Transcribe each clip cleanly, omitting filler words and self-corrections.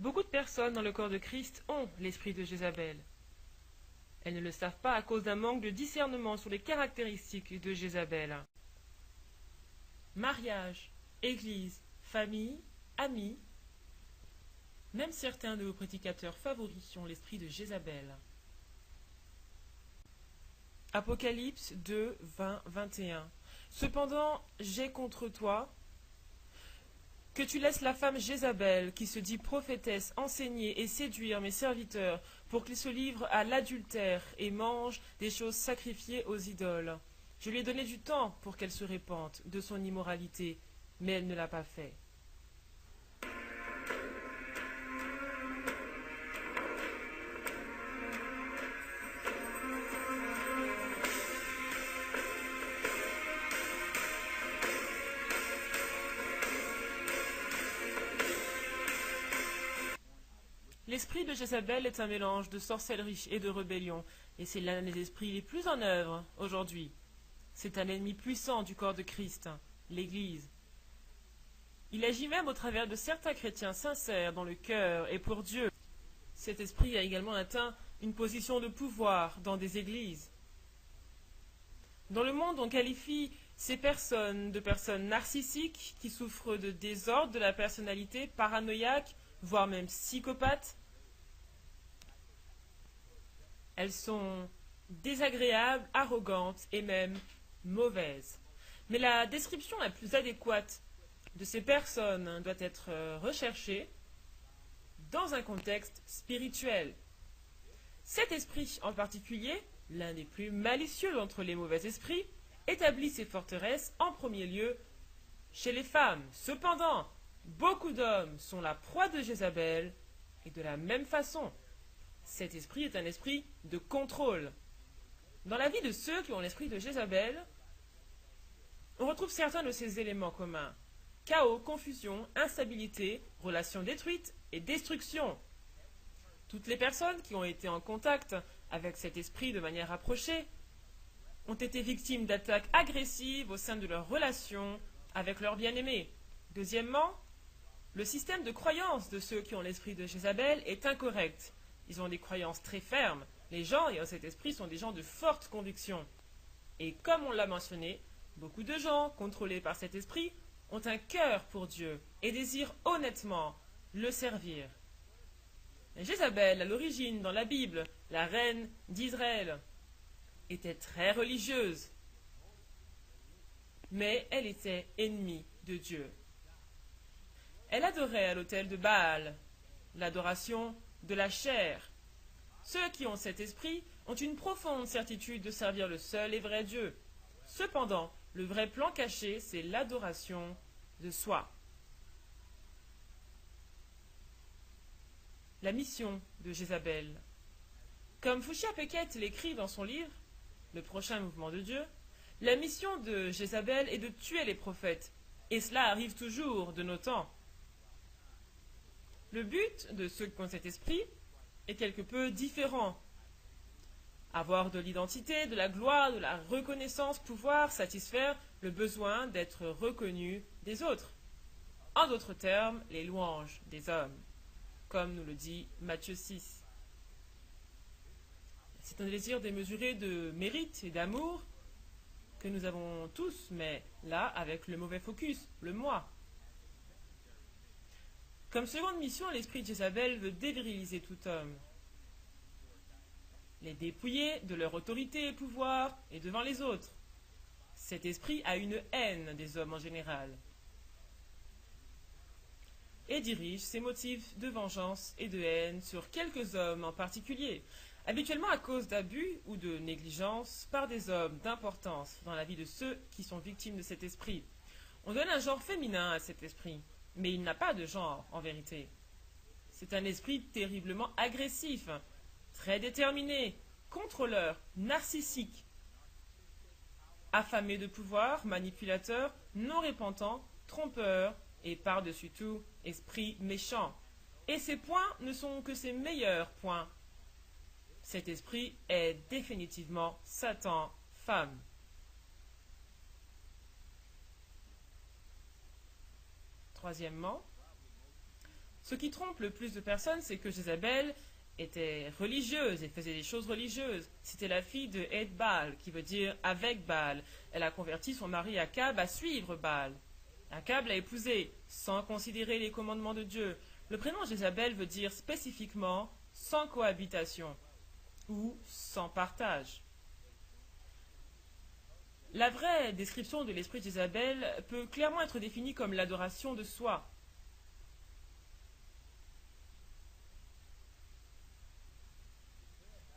Beaucoup de personnes dans le corps de Christ ont l'esprit de Jézabel. Elles ne le savent pas à cause d'un manque de discernement sur les caractéristiques de Jézabel. Mariage, église, famille, amis, même certains de vos prédicateurs favoris ont l'esprit de Jézabel. Apocalypse 2, 20, 21. Cependant, j'ai contre toi que tu laisses la femme Jézabel, qui se dit prophétesse, enseigner et séduire mes serviteurs, pour qu'ils se livrent à l'adultère et mangent des choses sacrifiées aux idoles. Je lui ai donné du temps pour qu'elle se répande de son immoralité, mais elle ne l'a pas fait. L'esprit de Jézabel est un mélange de sorcellerie et de rébellion, et c'est l'un des esprits les plus en œuvre aujourd'hui. C'est un ennemi puissant du corps de Christ, l'Église. Il agit même au travers de certains chrétiens sincères dans le cœur et pour Dieu. Cet esprit a également atteint une position de pouvoir dans des églises. Dans le monde, on qualifie ces personnes de personnes narcissiques qui souffrent de désordre de la personnalité, paranoïaques, voire même psychopathes. Elles sont désagréables, arrogantes et même mauvaises. Mais la description la plus adéquate de ces personnes doit être recherchée dans un contexte spirituel. Cet esprit en particulier, l'un des plus malicieux d'entre les mauvais esprits, établit ses forteresses en premier lieu chez les femmes. Cependant, beaucoup d'hommes sont la proie de Jézabel et de la même façon, cet esprit est un esprit de contrôle. Dans la vie de ceux qui ont l'esprit de Jézabel, on retrouve certains de ces éléments communs. Chaos, confusion, instabilité, relations détruites et destruction. Toutes les personnes qui ont été en contact avec cet esprit de manière rapprochée ont été victimes d'attaques agressives au sein de leurs relations avec leurs bien-aimés. Deuxièmement, le système de croyance de ceux qui ont l'esprit de Jézabel est incorrect. Ils ont des croyances très fermes. Les gens ayant cet esprit sont des gens de forte conviction. Et comme on l'a mentionné, beaucoup de gens contrôlés par cet esprit ont un cœur pour Dieu et désirent honnêtement le servir. Jézabel, à l'origine, dans la Bible, la reine d'Israël, était très religieuse, mais elle était ennemie de Dieu. Elle adorait à l'autel de Baal, l'adoration de la chair. Ceux qui ont cet esprit ont une profonde certitude de servir le seul et vrai Dieu. Cependant, le vrai plan caché, c'est l'adoration de soi. La mission de Jézabel. Comme Fuchsia Peckett l'écrit dans son livre « Le prochain mouvement de Dieu », la mission de Jézabel est de tuer les prophètes, et cela arrive toujours de nos temps. Le but de ceux qui ont cet esprit est quelque peu différent. Avoir de l'identité, de la gloire, de la reconnaissance, pouvoir satisfaire le besoin d'être reconnu des autres. En d'autres termes, les louanges des hommes, comme nous le dit Matthieu 6. C'est un désir démesuré de mérite et d'amour que nous avons tous, mais là, avec le mauvais focus, le moi. Comme seconde mission, l'esprit de Jézabel veut déviriliser tout homme, les dépouiller de leur autorité et pouvoir et devant les autres. Cet esprit a une haine des hommes en général et dirige ses motifs de vengeance et de haine sur quelques hommes en particulier, habituellement à cause d'abus ou de négligence par des hommes d'importance dans la vie de ceux qui sont victimes de cet esprit. On donne un genre féminin à cet esprit, mais il n'a pas de genre en vérité. C'est un esprit terriblement agressif, très déterminé, contrôleur, narcissique, affamé de pouvoir, manipulateur, non repentant, trompeur et par-dessus tout, esprit méchant. Et ces points ne sont que ses meilleurs points. Cet esprit est définitivement Satan, femme. Troisièmement, Ce qui trompe le plus de personnes, c'est que Jézabel était religieuse et faisait des choses religieuses. C'était la fille de Ed Baal, qui veut dire avec Baal. Elle a converti son mari Akab à suivre Baal. Akab l'a épousée sans considérer les commandements de Dieu. Le prénom Jézabel veut dire spécifiquement sans cohabitation ou sans partage. La vraie description de l'esprit de Jézabel peut clairement être définie comme l'adoration de soi.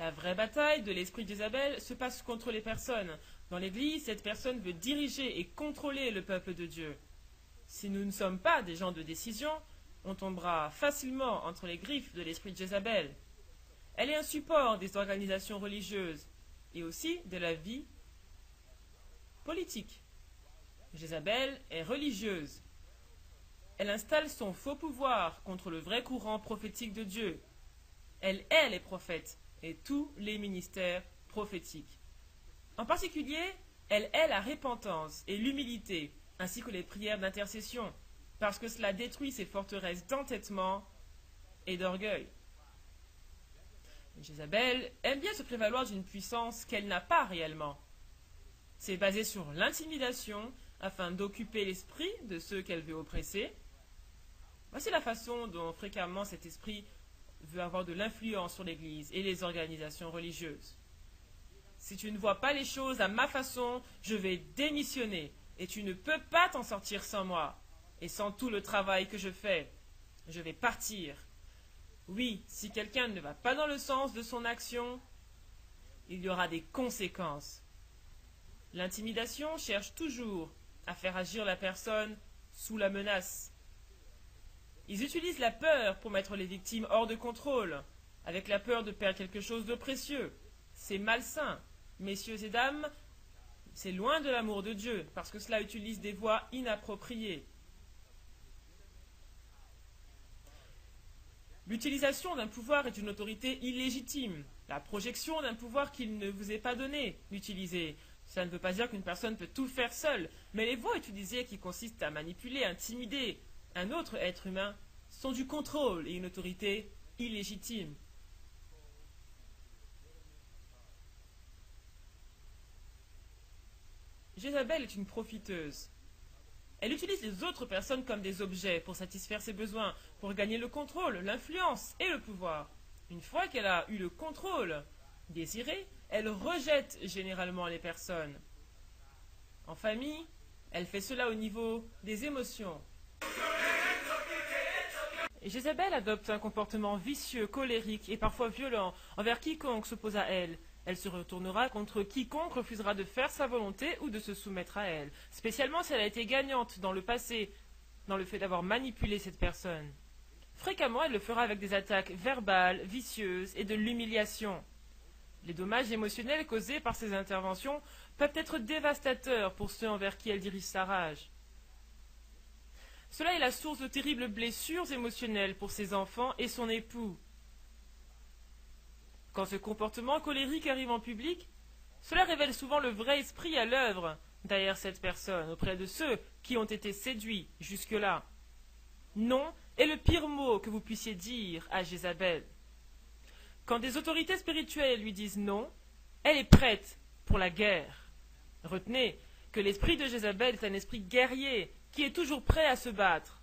La vraie bataille de l'esprit d'Isabelle se passe contre les personnes. Dans l'Église, cette personne veut diriger et contrôler le peuple de Dieu. Si nous ne sommes pas des gens de décision, on tombera facilement entre les griffes de l'esprit de Jézabel. Elle est un support des organisations religieuses et aussi de la vie politique. Jézabel est religieuse. Elle installe son faux pouvoir contre le vrai courant prophétique de Dieu. Elle est les prophètes et tous les ministères prophétiques. En particulier, elle est la repentance et l'humilité, ainsi que les prières d'intercession, parce que cela détruit ces forteresses d'entêtement et d'orgueil. Jézabel aime bien se prévaloir d'une puissance qu'elle n'a pas réellement. C'est basé sur l'intimidation afin d'occuper l'esprit de ceux qu'elle veut oppresser. Voici la façon dont fréquemment cet esprit veut avoir de l'influence sur l'Église et les organisations religieuses. Si tu ne vois pas les choses à ma façon, je vais démissionner et tu ne peux pas t'en sortir sans moi et sans tout le travail que je fais. Je vais partir. Oui, si quelqu'un ne va pas dans le sens de son action, il y aura des conséquences. L'intimidation cherche toujours à faire agir la personne sous la menace. Ils utilisent la peur pour mettre les victimes hors de contrôle, avec la peur de perdre quelque chose de précieux. C'est malsain. Messieurs et dames, c'est loin de l'amour de Dieu, parce que cela utilise des voies inappropriées. L'utilisation d'un pouvoir est une autorité illégitime. La projection d'un pouvoir qu'il ne vous est pas donné d'utiliser. Cela ne veut pas dire qu'une personne peut tout faire seule, mais les voies utilisées qui consistent à manipuler, intimider un autre être humain sont du contrôle et une autorité illégitime. Jézabel est une profiteuse. Elle utilise les autres personnes comme des objets pour satisfaire ses besoins, pour gagner le contrôle, l'influence et le pouvoir. Une fois qu'elle a eu le contrôle désiré, elle rejette généralement les personnes. En famille, elle fait cela au niveau des émotions. Jézabel adopte un comportement vicieux, colérique et parfois violent envers quiconque s'oppose à elle. Elle se retournera contre quiconque refusera de faire sa volonté ou de se soumettre à elle, spécialement si elle a été gagnante dans le passé, dans le fait d'avoir manipulé cette personne. Fréquemment, elle le fera avec des attaques verbales, vicieuses et de l'humiliation. Les dommages émotionnels causés par ces interventions peuvent être dévastateurs pour ceux envers qui elle dirige sa rage. Cela est la source de terribles blessures émotionnelles pour ses enfants et son époux. Quand ce comportement colérique arrive en public, cela révèle souvent le vrai esprit à l'œuvre derrière cette personne, auprès de ceux qui ont été séduits jusque-là. Non est le pire mot que vous puissiez dire à Jézabel. Quand des autorités spirituelles lui disent non, elle est prête pour la guerre. Retenez que l'esprit de Jézabel est un esprit guerrier qui est toujours prêt à se battre.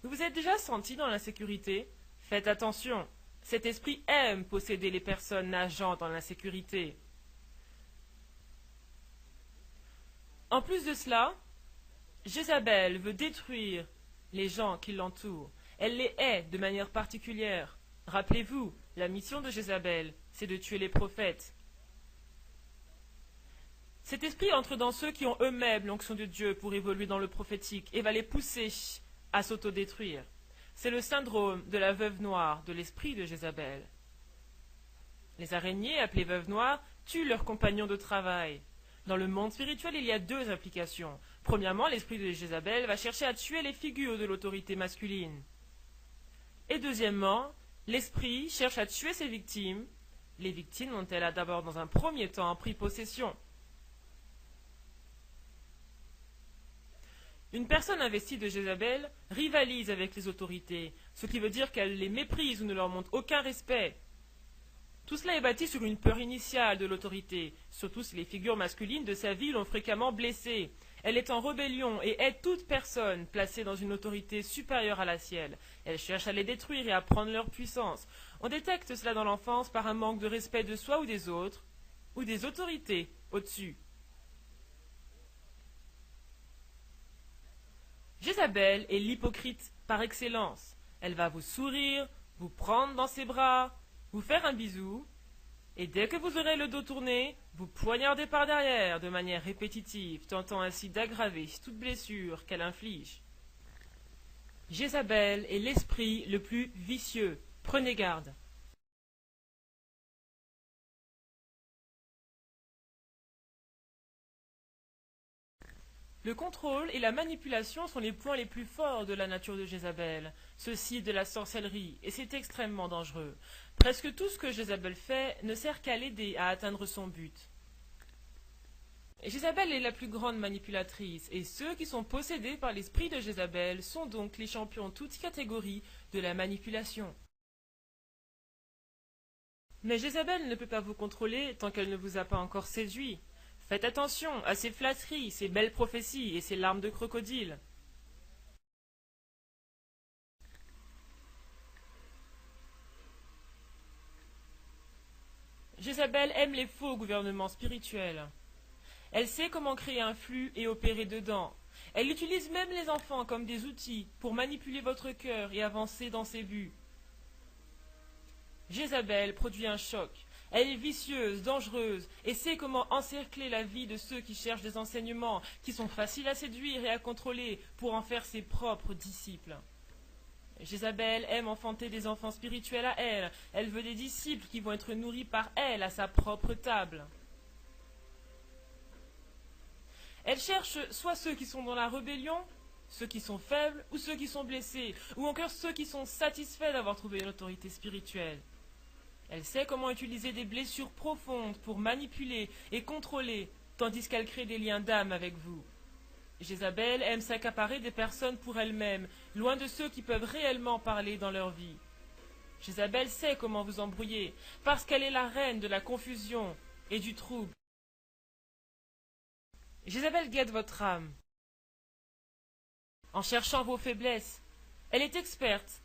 Vous vous êtes déjà senti dans l'insécurité? Faites attention, cet esprit aime posséder les personnes nageant dans l'insécurité. En plus de cela, Jézabel veut détruire les gens qui l'entourent. Elle les hait de manière particulière. Rappelez-vous, la mission de Jézabel, c'est de tuer les prophètes. Cet esprit entre dans ceux qui ont eux-mêmes l'onction de Dieu pour évoluer dans le prophétique et va les pousser à s'autodétruire. C'est le syndrome de la veuve noire de l'esprit de Jézabel. Les araignées, appelées veuves noires, tuent leurs compagnons de travail. Dans le monde spirituel, il y a deux implications. Premièrement, l'esprit de Jézabel va chercher à tuer les figures de l'autorité masculine. Et deuxièmement, l'esprit cherche à tuer ses victimes, les victimes dont elle a d'abord dans un premier temps pris possession. Une personne investie de Jézabel rivalise avec les autorités, ce qui veut dire qu'elle les méprise ou ne leur montre aucun respect. Tout cela est bâti sur une peur initiale de l'autorité, surtout si les figures masculines de sa vie l'ont fréquemment blessée. Elle est en rébellion et hait toute personne placée dans une autorité supérieure à la sienne. Elle cherche à les détruire et à prendre leur puissance. On détecte cela dans l'enfance par un manque de respect de soi ou des autres, ou des autorités au-dessus. Jézabel est l'hypocrite par excellence. Elle va vous sourire, vous prendre dans ses bras, vous faire un bisou, et dès que vous aurez le dos tourné, vous poignardez par derrière de manière répétitive, tentant ainsi d'aggraver toute blessure qu'elle inflige. Jézabel est l'esprit le plus vicieux. Prenez garde. Le contrôle et la manipulation sont les points les plus forts de la nature de Jézabel, ceci de la sorcellerie, et c'est extrêmement dangereux. Presque tout ce que Jézabel fait ne sert qu'à l'aider à atteindre son but. Jézabel est la plus grande manipulatrice, et ceux qui sont possédés par l'esprit de Jézabel sont donc les champions toutes catégories de la manipulation. Mais Jézabel ne peut pas vous contrôler tant qu'elle ne vous a pas encore séduit. Faites attention à ses flatteries, ses belles prophéties et ses larmes de crocodile. Jézabel aime les faux gouvernements spirituels. Elle sait comment créer un flux et opérer dedans. Elle utilise même les enfants comme des outils pour manipuler votre cœur et avancer dans ses buts. Jézabel produit un choc. Elle est vicieuse, dangereuse, et sait comment encercler la vie de ceux qui cherchent des enseignements, qui sont faciles à séduire et à contrôler pour en faire ses propres disciples. Jézabel aime enfanter des enfants spirituels à elle. Elle veut des disciples qui vont être nourris par elle à sa propre table. Elle cherche soit ceux qui sont dans la rébellion, ceux qui sont faibles ou ceux qui sont blessés, ou encore ceux qui sont satisfaits d'avoir trouvé une autorité spirituelle. Elle sait comment utiliser des blessures profondes pour manipuler et contrôler, tandis qu'elle crée des liens d'âme avec vous. Jézabel aime s'accaparer des personnes pour elle-même, loin de ceux qui peuvent réellement parler dans leur vie. Jézabel sait comment vous embrouiller, parce qu'elle est la reine de la confusion et du trouble. Jézabel guette votre âme, en cherchant vos faiblesses. Elle est experte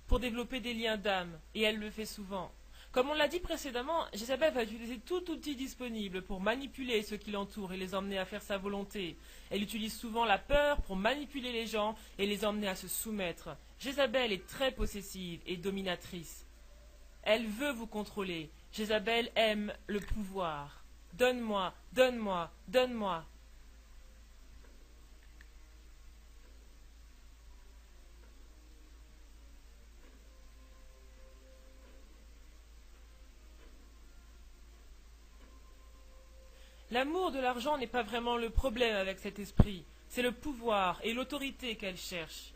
pour développer des liens d'âme, et elle le fait souvent. Comme on l'a dit précédemment, Jézabel va utiliser tout outil disponible pour manipuler ceux qui l'entourent et les emmener à faire sa volonté. Elle utilise souvent la peur pour manipuler les gens et les emmener à se soumettre. Jézabel est très possessive et dominatrice. Elle veut vous contrôler. Jézabel aime le pouvoir. Donne-moi, donne-moi, donne-moi. L'amour de l'argent n'est pas vraiment le problème avec cet esprit, c'est le pouvoir et l'autorité qu'elle cherche.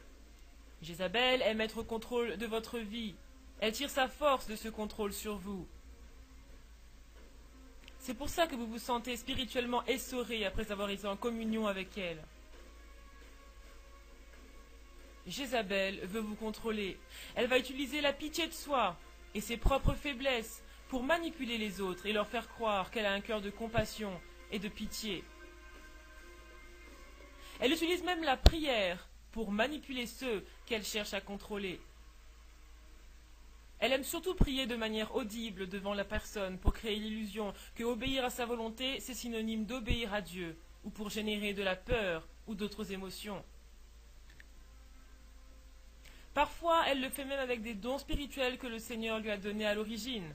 Jézabel aime être au contrôle de votre vie, elle tire sa force de ce contrôle sur vous. C'est pour ça que vous vous sentez spirituellement essoré après avoir été en communion avec elle. Jézabel veut vous contrôler, elle va utiliser la pitié de soi et ses propres faiblesses pour manipuler les autres et leur faire croire qu'elle a un cœur de compassion et de pitié. Elle utilise même la prière pour manipuler ceux qu'elle cherche à contrôler. Elle aime surtout prier de manière audible devant la personne pour créer l'illusion que obéir à sa volonté, c'est synonyme d'obéir à Dieu, ou pour générer de la peur ou d'autres émotions. Parfois, elle le fait même avec des dons spirituels que le Seigneur lui a donnés à l'origine.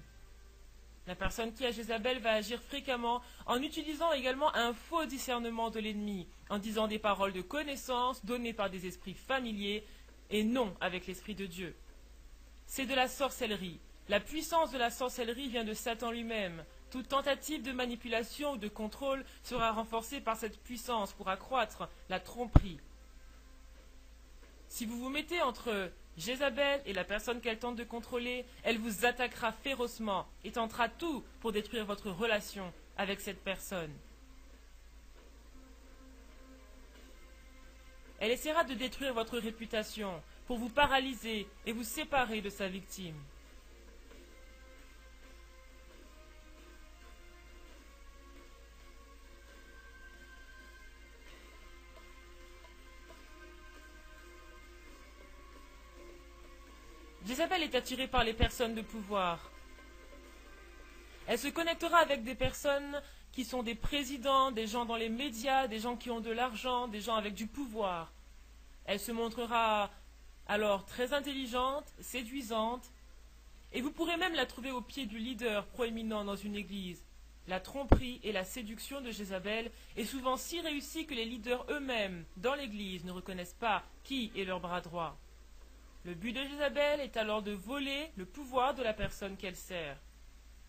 La personne qui a Jézabel va agir fréquemment en utilisant également un faux discernement de l'ennemi, en disant des paroles de connaissance données par des esprits familiers et non avec l'Esprit de Dieu. C'est de la sorcellerie. La puissance de la sorcellerie vient de Satan lui-même. Toute tentative de manipulation ou de contrôle sera renforcée par cette puissance pour accroître la tromperie. Si vous vous mettez entre Jézabel et la personne qu'elle tente de contrôler, elle vous attaquera férocement et tentera tout pour détruire votre relation avec cette personne. Elle essaiera de détruire votre réputation pour vous paralyser et vous séparer de sa victime. Jézabel est attirée par les personnes de pouvoir. Elle se connectera avec des personnes qui sont des présidents, des gens dans les médias, des gens qui ont de l'argent, des gens avec du pouvoir. Elle se montrera alors très intelligente, séduisante, et vous pourrez même la trouver au pied du leader proéminent dans une église. La tromperie et la séduction de Jézabel est souvent si réussie que les leaders eux-mêmes dans l'église ne reconnaissent pas qui est leur bras droit. Le but de Jézabel est alors de voler le pouvoir de la personne qu'elle sert.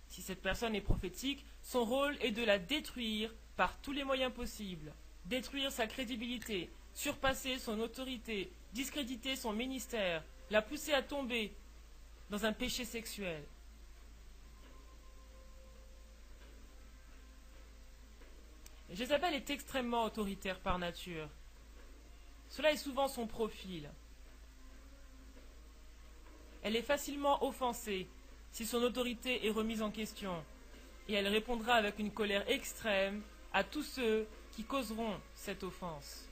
Si cette personne est prophétique, son rôle est de la détruire par tous les moyens possibles. Détruire sa crédibilité, surpasser son autorité, discréditer son ministère, la pousser à tomber dans un péché sexuel. Jézabel est extrêmement autoritaire par nature. Cela est souvent son profil. Elle est facilement offensée si son autorité est remise en question, et elle répondra avec une colère extrême à tous ceux qui causeront cette offense.